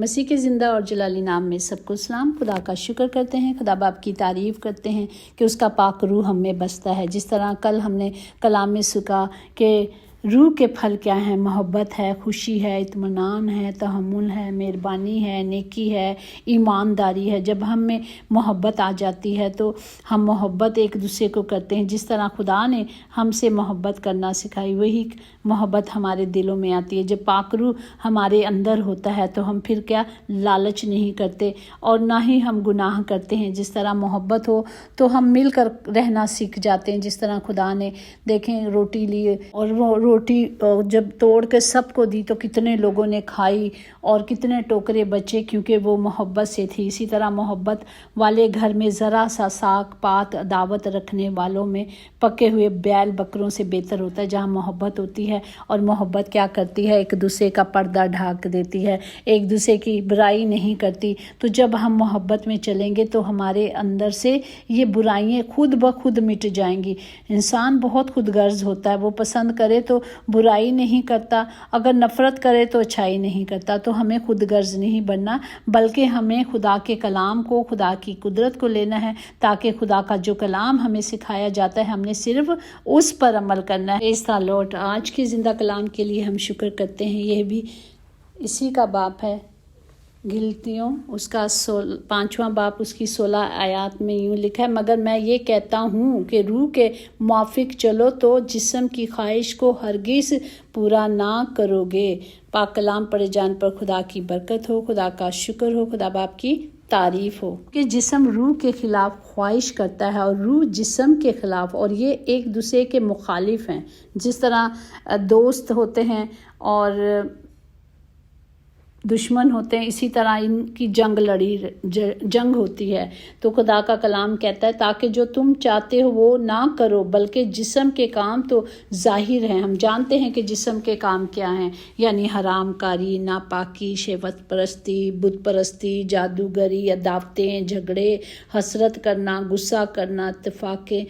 مسیح کے زندہ اور جلالی نام میں سب کو سلام۔ خدا کا شکر کرتے ہیں، خدا باپ کی تعریف کرتے ہیں کہ اس کا پاک روح ہم میں بستا ہے۔ جس طرح کل ہم نے کلام میں سکا کہ روح کے پھل کیا ہیں، محبت ہے، خوشی ہے، اطمینان ہے، تحمل ہے، مہربانی ہے، نیکی ہے، ایمانداری ہے۔ جب ہم میں محبت آ جاتی ہے تو ہم محبت ایک دوسرے کو کرتے ہیں۔ جس طرح خدا نے ہم سے محبت کرنا سکھائی، وہی محبت ہمارے دلوں میں آتی ہے۔ جب پاک روح ہمارے اندر ہوتا ہے تو ہم پھر کیا لالچ نہیں کرتے اور نہ ہی ہم گناہ کرتے ہیں۔ جس طرح محبت ہو تو ہم مل کر رہنا سیکھ جاتے ہیں۔ جس طرح خدا نے دیکھیں روٹی لی اور وہ روٹی جب توڑ کے سب کو دی تو کتنے لوگوں نے کھائی اور کتنے ٹوکرے بچے، کیونکہ وہ محبت سے تھی۔ اسی طرح محبت والے گھر میں ذرا سا ساگ پات دعوت رکھنے والوں میں پکے ہوئے بیل بکروں سے بہتر ہوتا ہے۔ جہاں محبت ہوتی ہے اور محبت کیا کرتی ہے، ایک دوسرے کا پردہ ڈھانک دیتی ہے، ایک دوسرے کی برائی نہیں کرتی۔ تو جب ہم محبت میں چلیں گے تو ہمارے اندر سے یہ برائیاں خود بخود مٹ جائیں گی۔ انسان بہت خود غرض ہوتا ہے، وہ پسند کرے تو برائی نہیں کرتا، اگر نفرت کرے تو اچھائی نہیں کرتا۔ تو ہمیں خود غرض نہیں بننا، بلکہ ہمیں خدا کے کلام کو، خدا کی قدرت کو لینا ہے، تاکہ خدا کا جو کلام ہمیں سکھایا جاتا ہے ہم نے صرف اس پر عمل کرنا ہے۔ اس لوٹ آج کی زندہ کلام کے لیے ہم شکر کرتے ہیں۔ یہ بھی اسی کا باپ ہے، غلطیوں اس کا 5واں باپ اس کی 16 آیات میں یوں لکھا ہے، مگر میں یہ کہتا ہوں کہ روح کے موافق چلو تو جسم کی خواہش کو ہرگز پورا نہ کرو گے۔ پاک کلام پڑھے جان پر خدا کی برکت ہو، خدا کا شکر ہو، خدا باپ کی تعریف ہو کہ جسم روح کے خلاف خواہش کرتا ہے اور روح جسم کے خلاف، اور یہ ایک دوسرے کے مخالف ہیں۔ جس طرح دوست ہوتے ہیں اور دشمن ہوتے ہیں، اسی طرح ان کی جنگ ہوتی ہے۔ تو خدا کا کلام کہتا ہے تاکہ جو تم چاہتے ہو وہ نہ کرو، بلکہ جسم کے کام تو ظاہر ہیں۔ ہم جانتے ہیں کہ جسم کے کام کیا ہیں، یعنی حرام کاری، ناپاکی، شہوت پرستی، بت پرستی، جادوگری، عداوتیں، جھگڑے، حسرت کرنا، غصہ کرنا، اتفاقیں،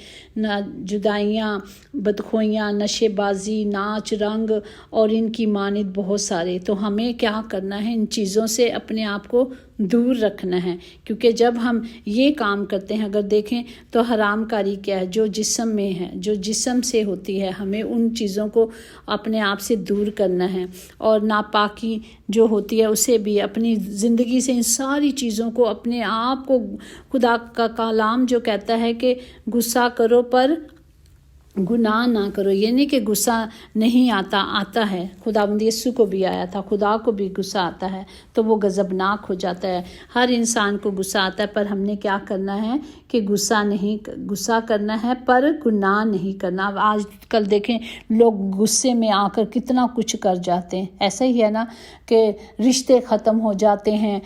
جدائیاں، بدخوئیاں، نشے بازی، ناچ رنگ اور ان کی مانند بہت سارے۔ تو ہمیں کیا کرنا ہے، ان چیزوں سے اپنے آپ کو دور رکھنا ہے، کیونکہ جب ہم یہ کام کرتے ہیں، اگر دیکھیں تو حرام کاری کیا ہے، جو جسم میں ہے، جو جسم سے ہوتی ہے، ہمیں ان چیزوں کو اپنے آپ سے دور کرنا ہے۔ اور ناپاکی جو ہوتی ہے اسے بھی اپنی زندگی سے، ان ساری چیزوں کو اپنے آپ کو، خدا کا کلام جو کہتا ہے کہ غصہ کرو پر گناہ نہ کرو، یہ نہیں کہ غصہ نہیں آتا ہے، خداوند یسوع کو بھی آیا تھا، خدا کو بھی غصہ آتا ہے تو وہ غضبناک ہو جاتا ہے۔ ہر انسان کو غصہ آتا ہے، پر ہم نے کیا کرنا ہے کہ غصہ کرنا ہے پر گناہ نہیں کرنا۔ آج کل دیکھیں لوگ غصے میں آ کر کتنا کچھ کر جاتے ہیں، ایسا ہی ہے نا کہ رشتے ختم ہو جاتے ہیں،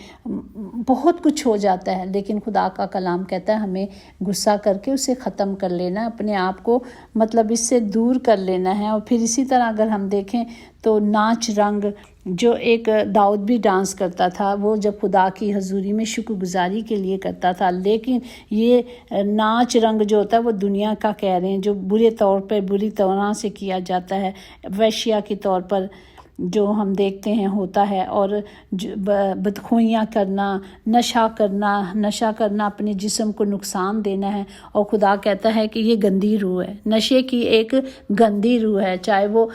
بہت کچھ ہو جاتا ہے، لیکن خدا کا کلام کہتا ہے ہمیں غصہ کر کے اسے ختم کر لینا ہے، اپنے آپ کو مطلب اس سے دور کر لینا ہے۔ اور پھر اسی طرح اگر ہم دیکھیں تو ناچ رنگ، جو ایک داؤد بھی ڈانس کرتا تھا، وہ جب خدا کی حضوری میں شکر گزاری کے لیے کرتا تھا، لیکن یہ ناچ رنگ جو ہوتا ہے وہ دنیا کا کہہ رہے ہیں، جو برے طور پر بری طرح سے کیا جاتا ہے، ویشیا کے طور پر جو ہم دیکھتے ہیں ہوتا ہے، اور بدخوئیاں کرنا، نشہ کرنا اپنے جسم کو نقصان دینا ہے۔ اور خدا کہتا ہے کہ یہ گندی روح ہے، نشے کی ایک گندی روح ہے، چاہے وہ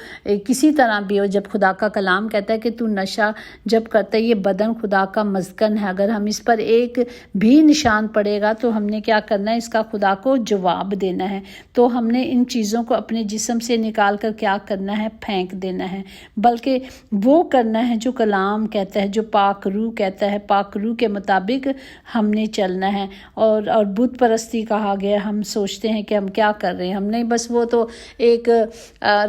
کسی طرح بھی ہو۔ جب خدا کا کلام کہتا ہے کہ تو نشہ جب کرتا ہے، یہ بدن خدا کا مسکن ہے، اگر ہم اس پر ایک بھی نشان پڑے گا تو ہم نے کیا کرنا ہے، اس کا خدا کو جواب دینا ہے۔ تو ہم نے ان چیزوں کو اپنے جسم سے نکال کر کیا کرنا ہے، پھینک دینا ہے، بلکہ وہ کرنا ہے جو کلام کہتا ہے، جو پاک روح کہتا ہے، پاک روح کے مطابق ہم نے چلنا ہے۔ اور بت پرستی کہا گیا، ہم سوچتے ہیں کہ ہم کیا کر رہے ہیں، ہم نہیں، بس وہ تو ایک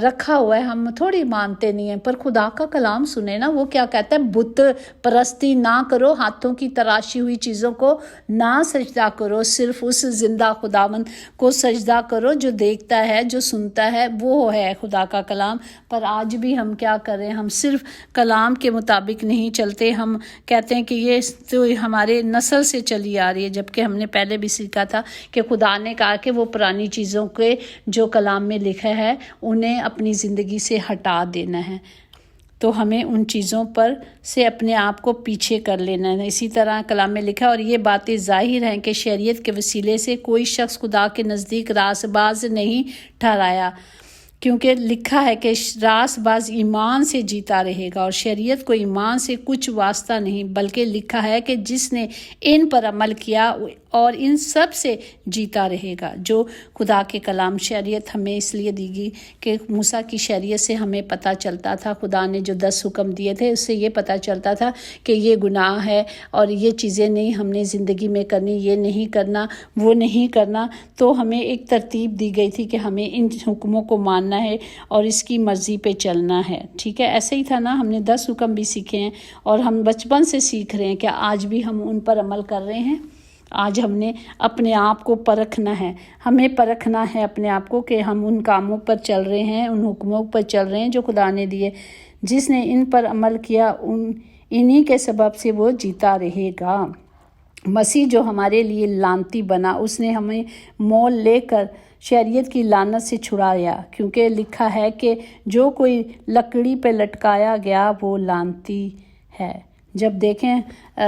رکھا ہوا ہے، ہم تھوڑی مانتے نہیں ہیں، پر خدا کا کلام سنے نا، وہ کیا کہتا ہے، بت پرستی نہ کرو، ہاتھوں کی تراشی ہوئی چیزوں کو نہ سجدہ کرو، صرف اس زندہ خداوند کو سجدہ کرو جو دیکھتا ہے، جو سنتا ہے، وہ ہے خدا کا کلام۔ پر آج بھی ہم کیا کر رہے ہیں، ہم صرف کلام کے مطابق نہیں چلتے، ہم کہتے ہیں کہ یہ تو ہمارے نسل سے چلی آ رہی ہے، جبکہ ہم نے پہلے بھی سیکھا تھا کہ خدا نے کہا کہ وہ پرانی چیزوں کے جو کلام میں لکھا ہے انہیں اپنی زندگی سے ہٹا دینا ہے۔ تو ہمیں ان چیزوں پر سے اپنے آپ کو پیچھے کر لینا ہے۔ اسی طرح کلام میں لکھا، اور یہ باتیں ظاہر ہیں کہ شریعت کے وسیلے سے کوئی شخص خدا کے نزدیک راست باز نہیں ٹھہرایا، کیونکہ لکھا ہے کہ راست باز ایمان سے جیتا رہے گا، اور شریعت کو ایمان سے کچھ واسطہ نہیں، بلکہ لکھا ہے کہ جس نے ان پر عمل کیا اور ان سب سے جیتا رہے گا۔ جو خدا کے کلام شریعت ہمیں اس لیے دی گئی کہ موسیٰ کی شریعت سے ہمیں پتہ چلتا تھا، خدا نے جو 10 حکم دیے تھے اس سے یہ پتہ چلتا تھا کہ یہ گناہ ہے اور یہ چیزیں نہیں ہم نے زندگی میں کرنی، یہ نہیں کرنا، وہ نہیں کرنا۔ تو ہمیں ایک ترتیب دی گئی تھی کہ ہمیں ان حکموں کو ماننا ہے اور اس کی مرضی پہ چلنا ہے، ٹھیک ہے۔ ایسے ہی تھا نا، ہم نے 10 حکم بھی سیکھے ہیں اور ہم بچپن سے سیکھ رہے ہیں کہ آج بھی ہم ان پر عمل کر رہے ہیں۔ آج ہم نے اپنے آپ کو پرکھنا ہے، ہمیں پرکھنا ہے اپنے آپ کو کہ ہم ان کاموں پر چل رہے ہیں، ان حکموں پر چل رہے ہیں جو خدا نے دیے۔ جس نے ان پر عمل کیا انہی کے سبب سے وہ جیتا رہے گا۔ مسیح جو ہمارے لیے لعنتی بنا، اس نے ہمیں مول لے کر شریعت کی لعنت سے چھڑایا، کیونکہ لکھا ہے کہ جو کوئی لکڑی پہ لٹکایا گیا وہ لعنتی ہے۔ جب دیکھیں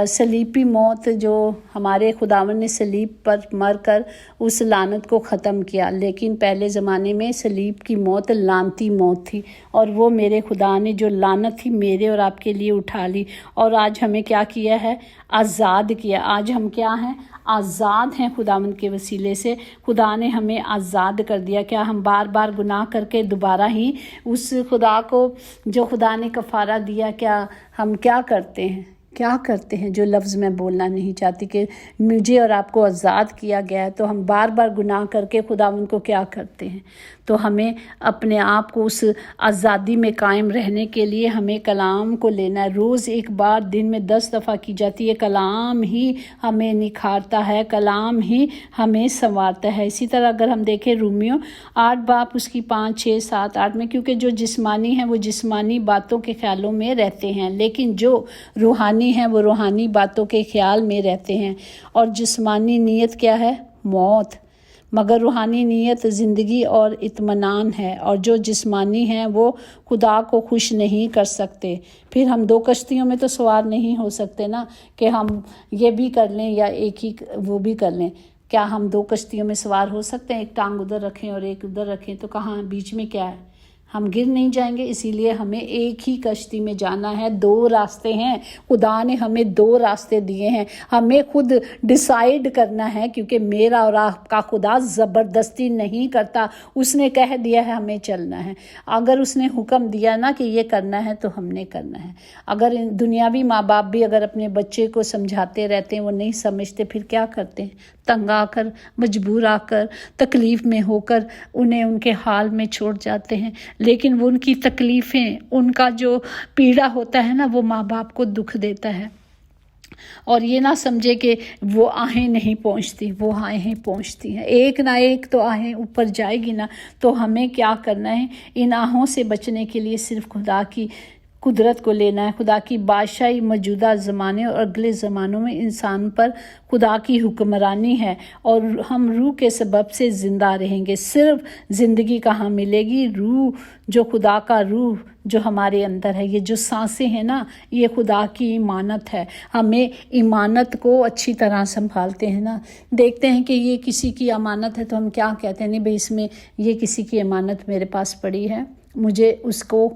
صلیبی موت، جو ہمارے خداوند نے صلیب پر مر کر اس لعنت کو ختم کیا، لیکن پہلے زمانے میں صلیب کی موت لعنتی موت تھی، اور وہ میرے خدا نے جو لعنت تھی میرے اور آپ کے لیے اٹھا لی، اور آج ہمیں کیا کیا ہے؟ آزاد کیا۔ آج ہم کیا ہیں؟ آزاد ہیں خداوند کے وسیلے سے۔ خدا نے ہمیں آزاد کر دیا۔ کیا ہم بار بار گناہ کر کے دوبارہ ہی اس خدا کو جو خدا نے کفارہ دیا، کیا ہم کیا کرتے ہیں جو لفظ میں بولنا نہیں چاہتی کہ مجھے اور آپ کو آزاد کیا گیا ہے، تو ہم بار بار گناہ کر کے خداوند کو کیا کرتے ہیں؟ تو ہمیں اپنے آپ کو اس آزادی میں قائم رہنے کے لیے ہمیں کلام کو لینا ہے۔ روز ایک بار دن میں 10 دفعہ کی جاتی ہے، کلام ہی ہمیں نکھارتا ہے، کلام ہی ہمیں سنوارتا ہے۔ اسی طرح اگر ہم دیکھیں رومیو 8 باب اس کی 5، 6، 7، 8 میں، کیونکہ جو جسمانی ہیں وہ جسمانی باتوں کے خیالوں میں رہتے ہیں، لیکن جو روحانی ہیں وہ روحانی باتوں کے خیال میں رہتے ہیں۔ اور جسمانی نیت کیا ہے؟ موت، مگر روحانی نیت زندگی اور اطمینان ہے۔ اور جو جسمانی ہیں وہ خدا کو خوش نہیں کر سکتے۔ پھر ہم 2 کشتیوں میں تو سوار نہیں ہو سکتے نا، کہ ہم یہ بھی کر لیں یا ایک ہی وہ بھی کر لیں۔ کیا ہم 2 کشتیوں میں سوار ہو سکتے ہیں؟ ایک ٹانگ ادھر رکھیں اور ایک ادھر رکھیں تو کہاں بیچ میں کیا ہے؟ ہم گر نہیں جائیں گے؟ اسی لیے ہمیں ایک ہی کشتی میں جانا ہے۔ 2 راستے ہیں، خدا نے ہمیں 2 راستے دیے ہیں، ہمیں خود ڈیسائیڈ کرنا ہے، کیونکہ میرا اور آپ کا خدا زبردستی نہیں کرتا، اس نے کہہ دیا ہے ہمیں چلنا ہے۔ اگر اس نے حکم دیا نا کہ یہ کرنا ہے تو ہم نے کرنا ہے۔ اگر دنیاوی ماں باپ بھی اگر اپنے بچے کو سمجھاتے رہتے ہیں، وہ نہیں سمجھتے، پھر کیا کرتے ہیں؟ تنگ آ کر، مجبور آ کر، تکلیف میں ہو کر انہیں ان کے حال میں چھوڑ جاتے ہیں۔ لیکن وہ ان کی تکلیفیں، ان کا جو پیڑا ہوتا ہے نا، وہ ماں باپ کو دکھ دیتا ہے۔ اور یہ نہ سمجھے کہ وہ آہیں نہیں پہنچتی، وہ آہیں پہنچتی ہیں، ایک نہ ایک تو آہیں اوپر جائے گی نا۔ تو ہمیں کیا کرنا ہے؟ ان آہوں سے بچنے کے لیے صرف خدا کی قدرت کو لینا ہے۔ خدا کی بادشاہی موجودہ زمانے اور اگلے زمانوں میں انسان پر خدا کی حکمرانی ہے، اور ہم روح کے سبب سے زندہ رہیں گے۔ صرف زندگی کہاں ملے گی؟ روح، جو خدا کا روح جو ہمارے اندر ہے۔ یہ جو سانسیں ہیں نا، یہ خدا کی امانت ہے۔ ہمیں امانت کو اچھی طرح سنبھالتے ہیں نا۔ دیکھتے ہیں کہ یہ کسی کی امانت ہے تو ہم کیا کہتے ہیں؟ نہیں بھئی، اس میں یہ کسی کی امانت میرے پاس پڑی ہے، مجھے اس کو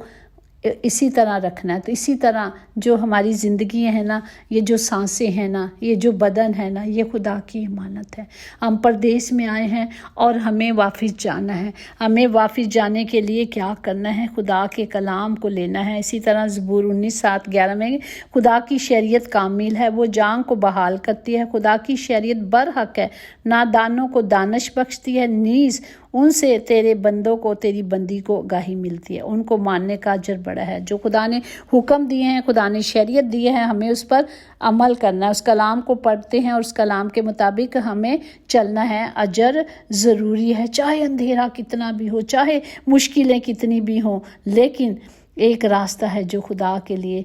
اسی طرح رکھنا ہے۔ تو اسی طرح جو ہماری زندگی ہے نا، یہ جو سانسیں ہیں نا، یہ جو بدن ہے نا، یہ خدا کی امانت ہے۔ ہم پردیس میں آئے ہیں اور ہمیں واپس جانا ہے۔ ہمیں واپس جانے کے لیے کیا کرنا ہے؟ خدا کے کلام کو لینا ہے۔ اسی طرح زبور 19:7-11 میں، خدا کی شریعت کامل ہے، وہ جان کو بحال کرتی ہے۔ خدا کی شریعت برحق ہے، نادانوں کو دانش بخشتی ہے، نیز ان سے تیرے بندوں کو، تیری بندی کو آگاہی ملتی ہے۔ ان کو ماننے کا اجر بڑا ہے۔ جو خدا نے حکم دیے ہیں، خدا نے شریعت دی ہے، ہمیں اس پر عمل کرنا ہے۔ اس کلام کو پڑھتے ہیں اور اس کلام کے مطابق ہمیں چلنا ہے۔ اجر ضروری ہے، چاہے اندھیرا کتنا بھی ہو، چاہے مشکلیں کتنی بھی ہوں، لیکن ایک راستہ ہے جو خدا کے لیے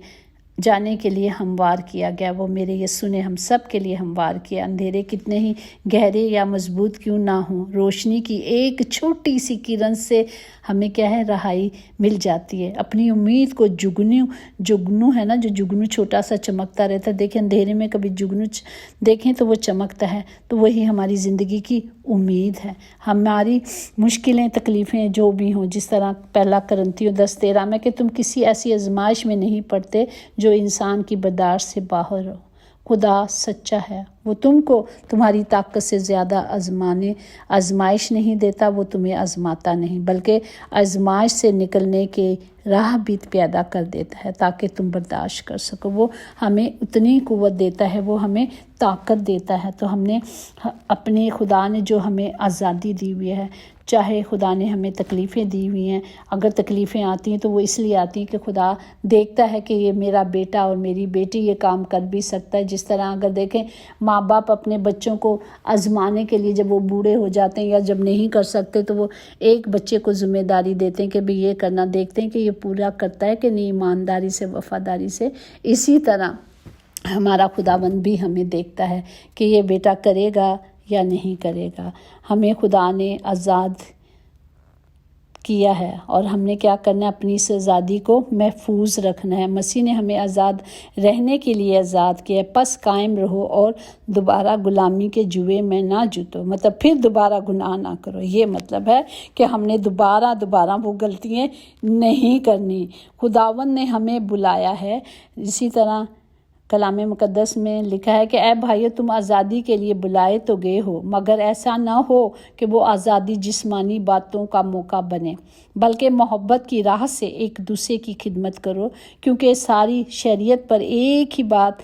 جانے کے لیے ہموار کیا گیا، وہ میرے یسوع نے ہم سب کے لیے ہموار کیا۔ اندھیرے کتنے ہی گہرے یا مضبوط کیوں نہ ہوں، روشنی کی ایک چھوٹی سی کرن سے ہمیں کیا ہے، رہائی مل جاتی ہے۔ اپنی امید کو جگنو ہے نا، جو جگنو چھوٹا سا چمکتا رہتا ہے، دیکھیں اندھیرے میں کبھی جگنو دیکھیں تو وہ چمکتا ہے، تو وہی ہماری زندگی کی امید ہے۔ ہماری مشکلیں تکلیفیں جو بھی ہوں، جس طرح پہلا کرنتھیوں 10:13 میں کہ تم کسی ایسی آزمائش میں نہیں پڑتے جو انسان کی برداشت سے باہر ہو۔ خدا سچا ہے، وہ تم کو تمہاری طاقت سے زیادہ آزمائش نہیں دیتا، وہ تمہیں آزماتا نہیں بلکہ آزمائش سے نکلنے کے راہ بھی پیدا کر دیتا ہے تاکہ تم برداشت کر سکو۔ وہ ہمیں اتنی قوت دیتا ہے، وہ ہمیں طاقت دیتا ہے۔ تو ہم نے اپنے خدا نے جو ہمیں آزادی دی ہوئی ہے، چاہے خدا نے ہمیں تکلیفیں دی ہوئی ہیں، اگر تکلیفیں آتی ہیں تو وہ اس لیے آتی ہیں کہ خدا دیکھتا ہے کہ یہ میرا بیٹا اور میری بیٹی یہ کام کر بھی سکتا ہے۔ جس طرح اگر دیکھیں ماں باپ اپنے بچوں کو آزمانے کے لیے جب وہ بوڑھے ہو جاتے ہیں یا جب نہیں کر سکتے تو وہ ایک بچے کو ذمہ داری دیتے ہیں کہ بھی یہ کرنا، دیکھتے ہیں کہ یہ پورا کرتا ہے کہ نہیں، ایمانداری سے، وفاداری سے۔ اسی طرح ہمارا خداوند بھی ہمیں دیکھتا ہے کہ یہ بیٹا کرے گا یا نہیں کرے گا۔ ہمیں خدا نے آزاد کیا ہے اور ہم نے کیا کرنا ہے، اپنی اس آزادی کو محفوظ رکھنا ہے۔ مسیح نے ہمیں آزاد رہنے کے لیے آزاد کیا ہے، پس قائم رہو اور دوبارہ غلامی کے جوئے میں نہ جتو، مطلب پھر دوبارہ گناہ نہ کرو۔ یہ مطلب ہے کہ ہم نے دوبارہ وہ غلطیاں نہیں کرنی۔ خداوند نے ہمیں بلایا ہے۔ اسی طرح کلام مقدس میں لکھا ہے کہ اے بھائیو، تم آزادی کے لیے بلائے تو گئے ہو، مگر ایسا نہ ہو کہ وہ آزادی جسمانی باتوں کا موقع بنے، بلکہ محبت کی راہ سے ایک دوسرے کی خدمت کرو، کیونکہ ساری شریعت پر ایک ہی بات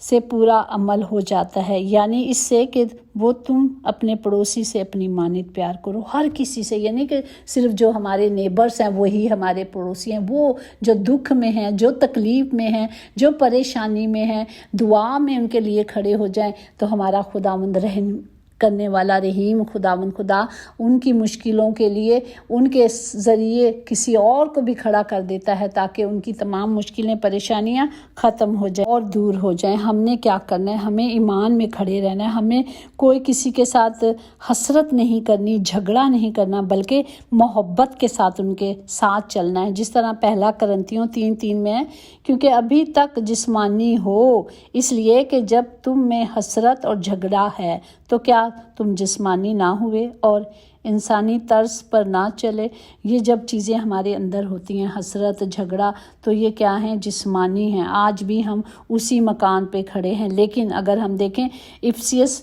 سے پورا عمل ہو جاتا ہے، یعنی اس سے کہ وہ تم اپنے پڑوسی سے اپنی مانند پیار کرو۔ ہر کسی سے، یعنی کہ صرف جو ہمارے نیبرز ہیں وہی ہمارے پڑوسی ہیں، وہ جو دکھ میں ہیں، جو تکلیف میں ہیں، جو پریشانی میں ہیں، دعا میں ان کے لیے کھڑے ہو جائیں تو ہمارا خداوند رحم کرنے والا رحیم خداوند خدا ان کی مشکلوں کے لیے ان کے ذریعے کسی اور کو بھی کھڑا کر دیتا ہے تاکہ ان کی تمام مشکلیں، پریشانیاں ختم ہو جائیں اور دور ہو جائیں۔ ہم نے کیا کرنا ہے، ہمیں ایمان میں کھڑے رہنا ہے، ہمیں کوئی کسی کے ساتھ حسرت نہیں کرنی، جھگڑا نہیں کرنا، بلکہ محبت کے ساتھ ان کے ساتھ چلنا ہے، جس طرح پہلا کرنتھیوں 3:3 میں ہے، کیونکہ ابھی تک جسمانی ہو اس لیے کہ جب تم میں حسرت اور جھگڑا ہے تو کیا تم جسمانی نہ ہوئے اور انسانی طرز پر نہ چلے۔ یہ جب چیزیں ہمارے اندر ہوتی ہیں، حسرت، جھگڑا، تو یہ کیا ہیں، جسمانی ہیں۔ آج بھی ہم اسی مکان پہ کھڑے ہیں، لیکن اگر ہم دیکھیں افسیس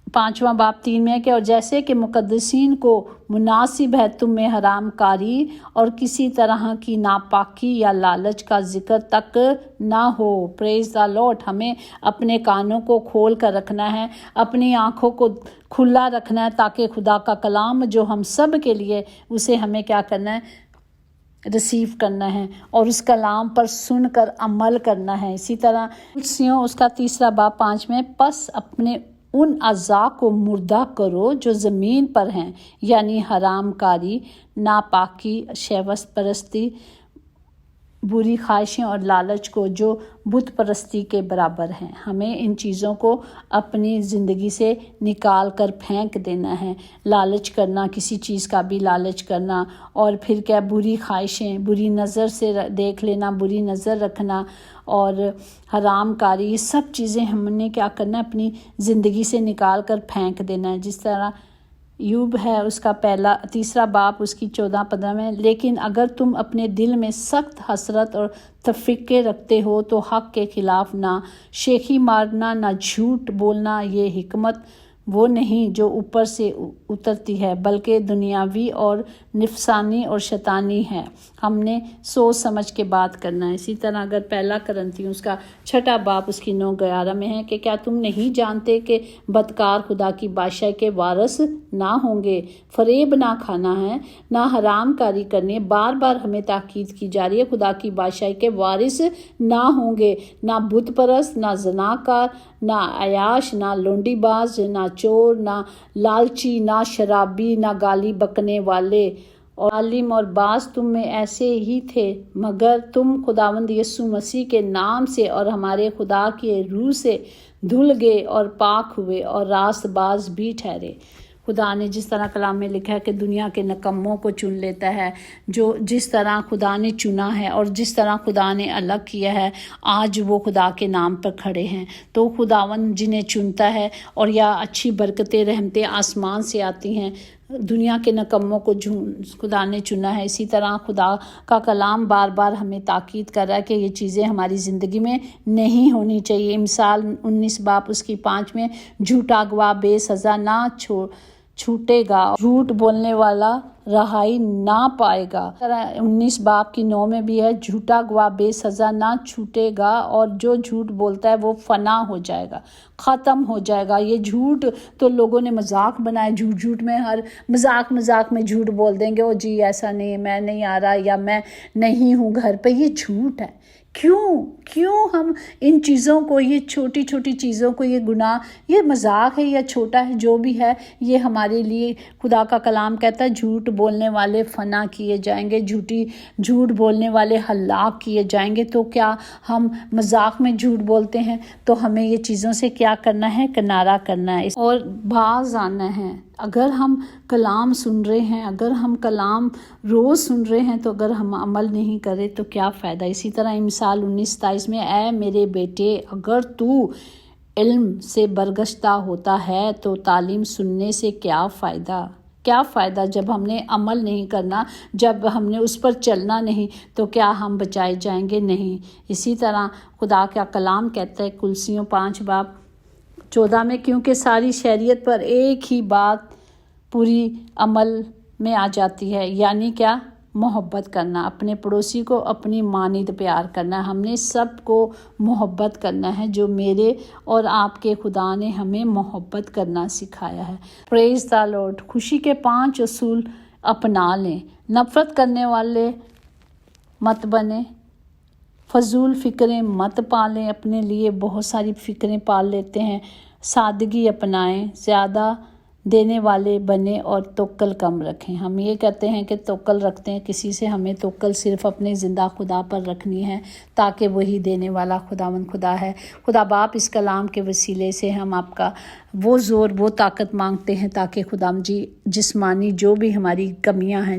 5:3 میں کہ اور جیسے کہ مقدسین کو مناسب ہے تم میں حرام کاری اور کسی طرح کی ناپاکی یا لالچ کا ذکر تک نہ ہو۔ پریز دا لارڈ۔ ہمیں اپنے کانوں کو کھول کر رکھنا ہے، اپنی آنکھوں کو کھلا رکھنا ہے تاکہ خدا کا کلام جو ہم سب کے لیے، اسے ہمیں کیا کرنا ہے، ریسیو کرنا ہے اور اس کلام پر سن کر عمل کرنا ہے۔ اسی طرح اس کا 3:5 میں پس اپنے ان اعضاء کو مردہ کرو جو زمین پر ہیں، یعنی حرام کاری، ناپاکی، شہوت پرستی، بری خواہشیں اور لالچ کو جو بت پرستی کے برابر ہیں۔ ہمیں ان چیزوں کو اپنی زندگی سے نکال کر پھینک دینا ہے۔ لالچ کرنا، کسی چیز کا بھی لالچ کرنا، اور پھر کیا، بری خواہشیں، بری نظر سے دیکھ لینا، بری نظر رکھنا اور حرام کاری، یہ سب چیزیں ہم نے کیا کرنا ہے، اپنی زندگی سے نکال کر پھینک دینا ہے۔ جس طرح یوب ہے، اس کا 3 اس کی 14-15 میں، لیکن اگر تم اپنے دل میں سخت حسرت اور تفرقے رکھتے ہو تو حق کے خلاف نہ شیخی مارنا، نہ جھوٹ بولنا، یہ حکمت وہ نہیں جو اوپر سے اترتی ہے، بلکہ دنیاوی اور نفسانی اور شیطانی ہے۔ ہم نے سوچ سمجھ کے بات کرنا ہے۔ اسی طرح اگر پہلا کرنتھیوں اس کا 6 اس کی 9-11 میں ہے کہ کیا تم نہیں جانتے کہ بدکار خدا کی بادشاہی کے وارث نہ ہوں گے؟ فریب نہ کھانا ہے، نہ حرام کاری کرنی ہے، بار بار ہمیں تاکید کی جا رہی ہے، خدا کی بادشاہی کے وارث نہ ہوں گے، نہ بت پرست، نہ زناکار، نہ عیاش، نہ لونڈی باز، نہ چور، نہ لالچی، نہ شرابی، نہ گالی بکنے والے، اور عالم اور بعض تم میں ایسے ہی تھے، مگر تم خداوند یسوع مسیح کے نام سے اور ہمارے خدا کے روح سے دھل گئے اور پاک ہوئے اور راست باز بھی ٹھہرے۔ خدا نے جس طرح کلام میں لکھا ہے کہ دنیا کے نکموں کو چن لیتا ہے، جس طرح خدا نے چنا ہے اور جس طرح خدا نے الگ کیا ہے، آج وہ خدا کے نام پر کھڑے ہیں۔ تو خداوند جنہیں چنتا ہے اور یا اچھی برکتیں رحمتیں آسمان سے آتی ہیں، دنیا کے نکموں کو خدا نے چنا ہے۔ اسی طرح خدا کا کلام بار بار ہمیں تاکید کر رہا ہے کہ یہ چیزیں ہماری زندگی میں نہیں ہونی چاہیے۔ مثال 19 باب اس کی 5 میں، جھوٹا گواہ بے سزا نہ چھوٹے گا، جھوٹ بولنے والا رہائی نہ پائے گا۔ 19 باب کی 9 میں بھی ہے، جھوٹا گواہ بے سزا نہ چھوٹے گا اور جو جھوٹ بولتا ہے وہ فنا ہو جائے گا، ختم ہو جائے گا۔ یہ جھوٹ تو لوگوں نے مذاق بنایا، جھوٹ میں ہر مذاق میں جھوٹ بول دیں گے، او جی ایسا نہیں، میں نہیں آ رہا، یا میں نہیں ہوں گھر پہ۔ یہ جھوٹ ہے۔ کیوں ہم ان چیزوں کو، یہ چھوٹی چھوٹی چیزوں کو، یہ گناہ، یہ مذاق ہے یا چھوٹا ہے جو بھی ہے، یہ ہمارے لیے خدا کا کلام کہتا ہے جھوٹ بولنے والے فنا کیے جائیں گے، جھوٹ بولنے والے ہلاک کیے جائیں گے۔ تو کیا ہم مذاق میں جھوٹ بولتے ہیں؟ تو ہمیں یہ چیزوں سے کیا کرنا ہے؟ کنارہ کرنا ہے اور باز آنا ہے۔ اگر ہم کلام سن رہے ہیں، اگر ہم کلام روز سن رہے ہیں، تو اگر ہم عمل نہیں کریں تو کیا فائدہ؟ اسی طرح مثال 19:27 میں، اے میرے بیٹے، اگر تو علم سے برگشتہ ہوتا ہے تو تعلیم سننے سے کیا فائدہ؟ جب ہم نے عمل نہیں کرنا، جب ہم نے اس پر چلنا نہیں، تو کیا ہم بچائے جائیں گے؟ نہیں۔ اسی طرح خدا کا کلام کہتا ہے کلسیوں 5 باب 14 میں، کیونکہ ساری شریعت پر ایک ہی بات پوری عمل میں آ جاتی ہے، یعنی کیا؟ محبت کرنا، اپنے پڑوسی کو اپنی مانند پیار کرنا۔ ہم نے سب کو محبت کرنا ہے، جو میرے اور آپ کے خدا نے ہمیں محبت کرنا سکھایا ہے۔ پریز دی لارڈ۔ خوشی کے 5 اصول اپنا لیں۔ نفرت کرنے والے مت بنیں، فضول فکریں مت پالیں، اپنے لیے بہت ساری فکریں پال لیتے ہیں۔ سادگی اپنائیں، زیادہ دینے والے بنیں اور توکل کم رکھیں۔ ہم یہ کہتے ہیں کہ توکل رکھتے ہیں کسی سے، ہمیں توکل صرف اپنے زندہ خدا پر رکھنی ہے، تاکہ وہی دینے والا خداوند خدا ہے۔ خدا باپ اس کلام کے وسیلے سے ہم آپ کا وہ زور، وہ طاقت مانگتے ہیں، تاکہ خداوند جی جسمانی جو بھی ہماری کمیاں ہیں،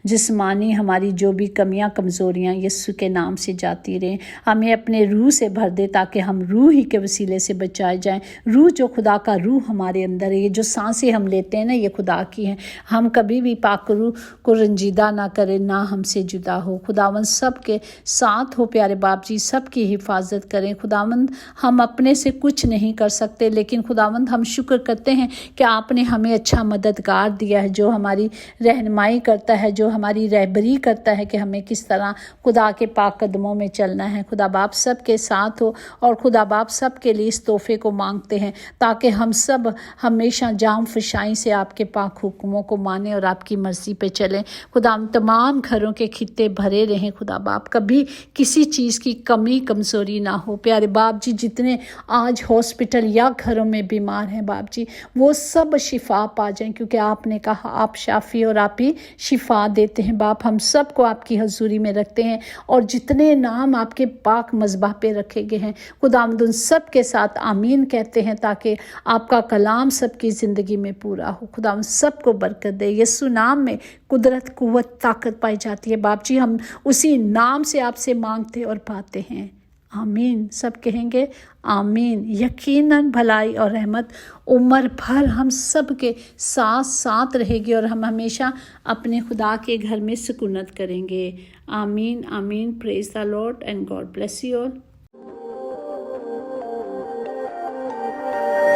جسمانی ہماری جو بھی کمیاں کمزوریاں یسوع کے نام سے جاتی رہیں، ہمیں اپنے روح سے بھر دے، تاکہ ہم روح ہی کے وسیلے سے بچائے جائیں۔ روح جو خدا کا روح ہمارے اندر ہے، یہ جو سانسیں ہم لیتے ہیں نا، یہ خدا کی ہیں۔ ہم کبھی بھی پاک روح کو رنجیدہ نہ کریں، نہ ہم سے جدا ہو۔ خداوند سب کے ساتھ ہو، پیارے باپ جی، سب کی حفاظت کریں۔ خداوند ہم اپنے سے کچھ نہیں کر سکتے، لیکن خداوند ہم شکر کرتے ہیں کہ آپ نے ہمیں اچھا مددگار دیا ہے، جو ہماری رہنمائی کرتا ہے، جو ہماری رہبری کرتا ہے کہ ہمیں کس طرح خدا کے پاک قدموں میں چلنا ہے۔ خدا باپ سب کے ساتھ ہو، اور خدا باپ سب کے لیے اس تحفے کو مانگتے ہیں، تاکہ ہم سب ہمیشہ جام فشائی سے آپ کے پاک حکموں کو مانیں اور آپ کی مرضی پہ چلیں۔ خدا تمام گھروں کے خطے بھرے رہیں، خدا باپ کبھی کسی چیز کی کمی کمزوری نہ ہو۔ پیارے باپ جی، جتنے آج ہاسپٹل یا گھروں میں بیمار ہیں باپ جی، وہ سب شفا پا جائیں، کیونکہ آپ نے کہا آپ شافی اور آپ ہی شفا دیتے ہیں۔ باپ ہم سب کو آپ کی حضوری میں رکھتے ہیں، اور جتنے نام آپ کے پاک مذبح پہ رکھے گئے ہیں خداوند ان سب کے ساتھ آمین کہتے ہیں، تاکہ آپ کا کلام سب کی زندگی میں پورا ہو۔ خداوند سب کو برکت دے۔ یسوع نام میں قدرت، قوت، طاقت پائی جاتی ہے باپ جی، ہم اسی نام سے آپ سے مانگتے اور پاتے ہیں۔ آمین۔ سب کہیں گے آمین۔ یقیناً بھلائی اور رحمت عمر بھر ہم سب کے ساتھ رہے گی، اور ہم ہمیشہ اپنے خدا کے گھر میں سکونت کریں گے۔ آمین آمین۔ Praise the Lord and God bless you all.